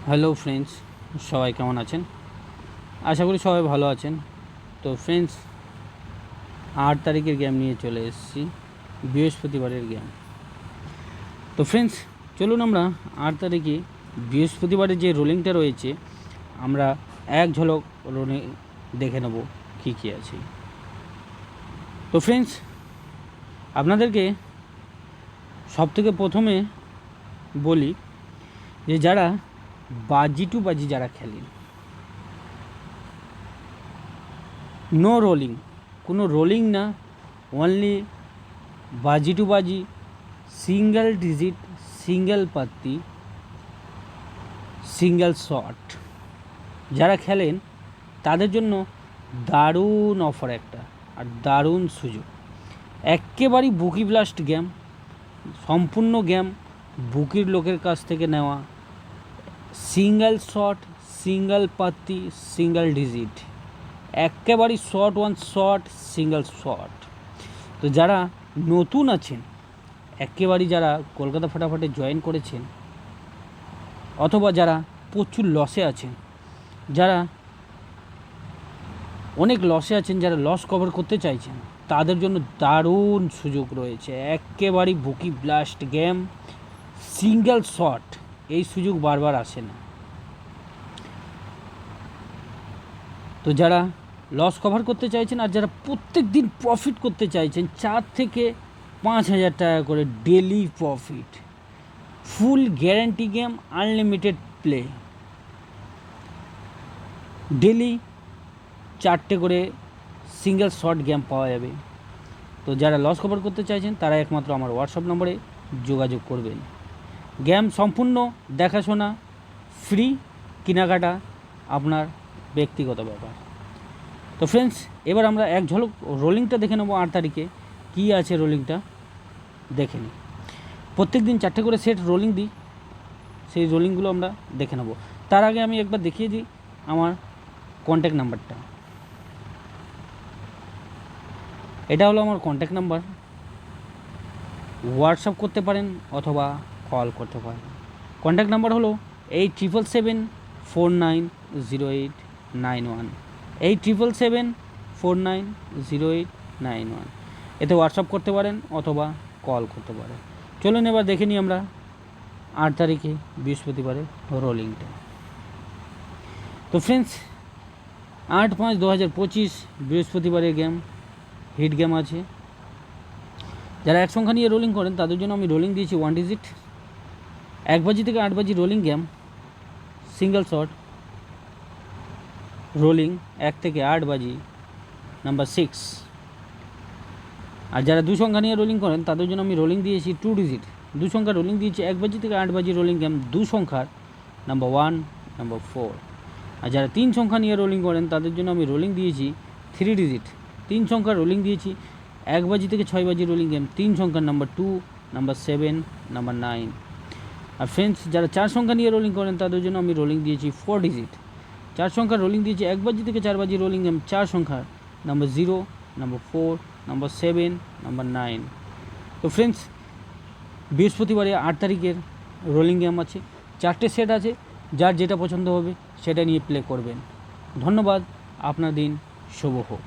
Hello friends, সবাই কেমন আছেন? আশা করি সবাই ভালো আছেন। তো ফ্রেন্ডস, 8 তারিখের গেম নিয়ে চলে এসেছি, বৃহস্পতিবারের গেম। তো ফ্রেন্ডস, চলুন আমরা 8 তারিখে বৃহস্পতিবারের যে রোলিংটা রয়েছে আমরা এক ঝলক রোলিং দেখে নেব কী কী আছে। তো ফ্রেন্ডস, আপনাদেরকে সবথেকে প্রথমে বলি যে যারা বাজি টু বাজি যারা খেলেন, নো রোলিং, কোনো রোলিং না, অনলি বাজি টু বাজি, সিঙ্গেল ডিজিট, সিঙ্গেল পাত্তি, সিঙ্গেল শট যারা খেলেন তাদের জন্য দারুণ অফার একটা আর দারুণ সুযোগ। একেবারেই বুকি ব্লাস্ট গেম, সম্পূর্ণ গেম বুকির লোকের কাছ থেকে নেওয়া, সিঙ্গেল শট, সিঙ্গেল পাত্তি, সিঙ্গেল ডিজিট, একেবারেই short one shot, single shot. তো যারা নতুন আছেন, একেবারেই যারা কলকাতা ফাটাফাটে জয়েন করেছেন, অথবা যারা প্রচুর লসে আছেন, যারা অনেক লসে আছেন, যারা লস কভার করতে চাইছেন, তাদের জন্য দারুণ সুযোগ রয়েছে। একেবারেই bookie blast game, single shot, এই সুযোগ বারবার আসে না। তো যারা লস কভার করতে চাইছেন আর যারা প্রত্যেক দিন প্রফিট করতে চাইছেন, 4 থেকে 5,000 টাকা করে daily profit, full guarantee game, unlimited play, daily 4টে করে সিঙ্গেল শট গেম পাওয়া যাবে। তো যারা লস কভার করতে চাইছেন তারা একমাত্র আমার হোয়াটসঅ্যাপ নম্বরে যোগাযোগ করবেন। গেম সম্পূর্ণ দেখাশোনা ফ্রি, কেনাকাটা আপনার ব্যক্তিগত ব্যাপার। তো ফ্রেন্ডস, এবার আমরা এক ঝলক রোলিংটা দেখে নেবো। 8 তারিখে কী আছে রোলিংটা দেখে নিই। প্রত্যেক দিন 4টে করে সেট রোলিং দিই, সেই রোলিংগুলো আমরা দেখে নেব। তার আগে আমি একবার দেখিয়ে দিই আমার কন্ট্যাক্ট নাম্বারটা। এটা হলো আমার কন্ট্যাক্ট নাম্বার, হোয়াটসঅ্যাপ করতে পারেন অথবা কল করতে পারেন। কন্ট্যাক্ট নাম্বার হলো 8777490891, 8777490891। এতে হোয়াটসঅ্যাপ করতে পারেন অথবা কল করতে পারেন। চলুন এবার দেখে নিই আমরা 8 তারিখে বৃহস্পতিবারে রোলিংটা। তো ফ্রেন্ডস, 8/5/2025 বৃহস্পতিবারের গেম, হিট গেম আছে। যারা এক সংখ্যা নিয়ে রোলিং করেন তাদের জন্য আমি রোলিং দিয়েছি 1 ডিজিট, 1 বাজি থেকে 8 বাজি rolling game, single shot rolling 1 থেকে 8 বাজি নাম্বার 6। আর যারা 2 সংখ্যা নিয়ে রোলিং করেন তাদের জন্য আমি রোলিং দিয়েছি 2 ডিজিট, 2 সংখ্যা রোলিং দিয়েছি, 1 বাজি থেকে 8 বাজি রোলিং গেম 2 সংখ্যার নাম্বার 1, নাম্বার 4। আর যারা 3 সংখ্যা নিয়ে রোলিং করেন তাদের জন্য আমি রোলিং দিয়েছি 3 ডিজিট, 3 সংখ্যার রোলিং দিয়েছি, 1 বাজি থেকে 6 বাজি রোলিং গেম 3 সংখ্যার নাম্বার 2, নাম্বার 7, নাম্বার 9। আর ফ্রেন্ডস, যারা 4 সংখ্যা নিয়ে রোলিং করেন তাদের জন্য আমি রোলিং দিয়েছি 4 ডিজিট, 4 সংখ্যার রোলিং দিয়েছি, 1 বাজি থেকে 4 বাজি রোলিং গেম 4 সংখ্যার নাম্বার 0, নাম্বার 4, নাম্বার 7, নাম্বার 9। তো ফ্রেন্ডস, বৃহস্পতিবারে 8 তারিখের রোলিং গেম আছে, 4টে সেট আছে, যার যেটা পছন্দ হবে সেটা নিয়ে প্লে করবেন। ধন্যবাদ, আপনার দিন শুভ হোক।